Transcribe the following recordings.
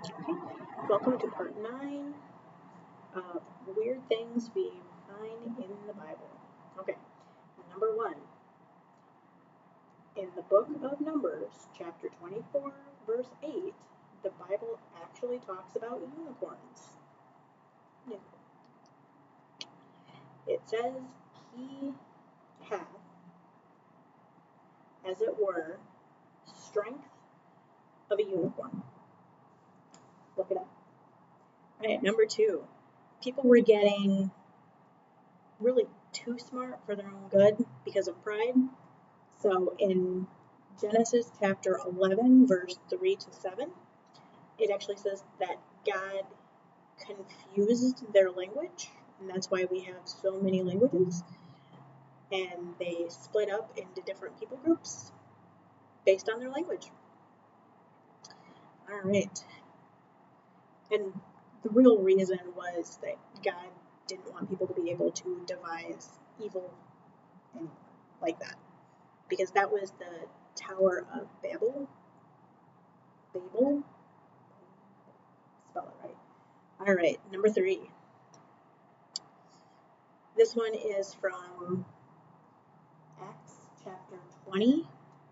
Okay, welcome to part 9 of Weird Things We Find in the Bible. Okay, number 1. In the book of Numbers, chapter 24, verse 8, the Bible actually talks about unicorns. It says, he hath, as it were, strength of a unicorn. Look it up. All right, number 2. People were getting really too smart for their own good because of pride. So in Genesis chapter 11, verse 3 to 7, it actually says that God confused their language, and that's why we have so many languages. And they split up into different people groups based on their language. All right. And the real reason was that God didn't want people to be able to devise evil anymore like that, because that was the Tower of Babel. Babel? Spell it right. All right, number 3. This one is from Acts chapter 20,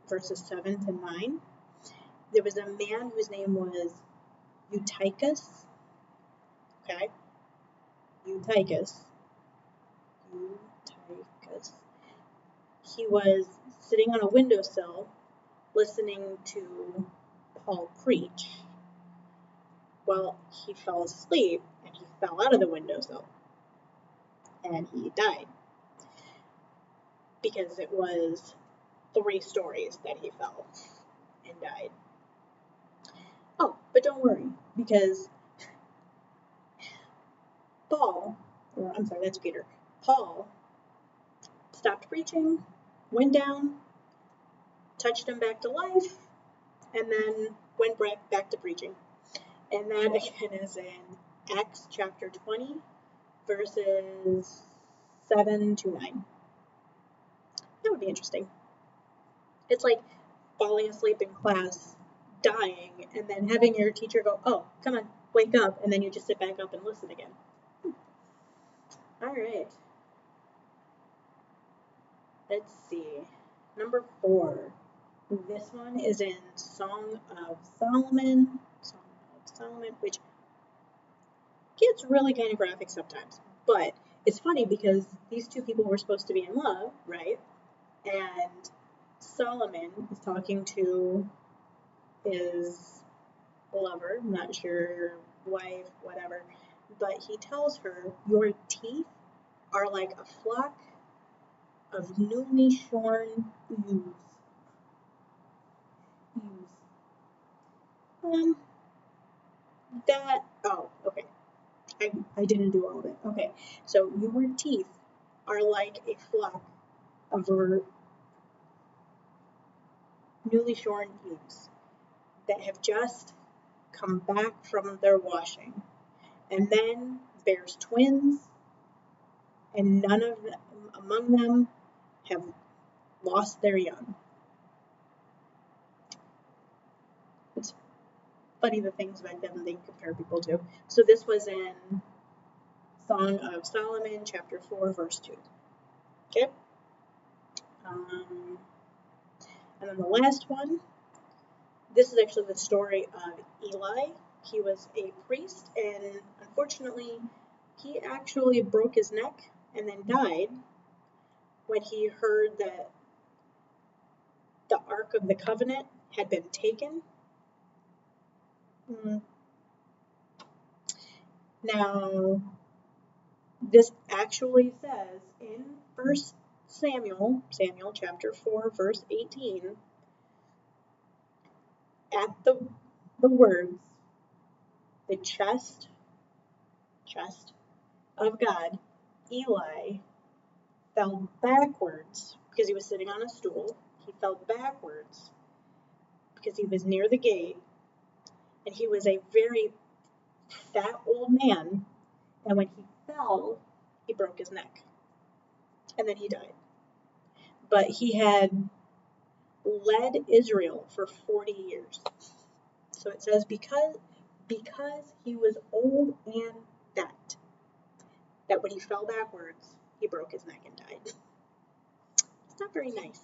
verses 7 to 9. There was a man whose name was Eutychus. Okay? Eutychus. He was sitting on a windowsill listening to Paul preach. Well, he fell asleep and he fell out of the windowsill and he died because it was 3 stories that he fell and died. Oh, but don't worry, because Paul stopped preaching, went down, touched him back to life, and then went back to preaching. And that again is in Acts chapter 20, verses 7 to 9. That would be interesting. It's like falling asleep in class, dying, and then having your teacher go, oh, come on, wake up, and then you just sit back up and listen again. All right. Let's see. Number 4. This one is in Song of Solomon, which gets really kind of graphic sometimes. But it's funny because these 2 people were supposed to be in love, right? And Solomon is talking to his lover, I'm not sure, wife, whatever, but he tells her, your teeth are like a flock of newly shorn ewes. Okay. I didn't do all of it. Okay, so your teeth are like a flock of newly shorn ewes that have just come back from their washing, and then bears twins, and none of them among them have lost their young. It's funny the things back then they compare people to. So this was in Song of Solomon, chapter 4, verse 2. Okay? And then the last one, this is actually the story of Eli. He was a priest, and unfortunately, he actually broke his neck and then died when he heard that the Ark of the Covenant had been taken. Now, this actually says in 1 Samuel chapter 4, verse 18, at the words, the chest of God, Eli fell backwards because he was sitting on a stool. He fell backwards because he was near the gate, and he was a very fat old man, and when he fell, he broke his neck, and then he died. But he had led Israel for 40 years. So it says, because because he was old and fat, that when he fell backwards, he broke his neck and died. It's not very nice.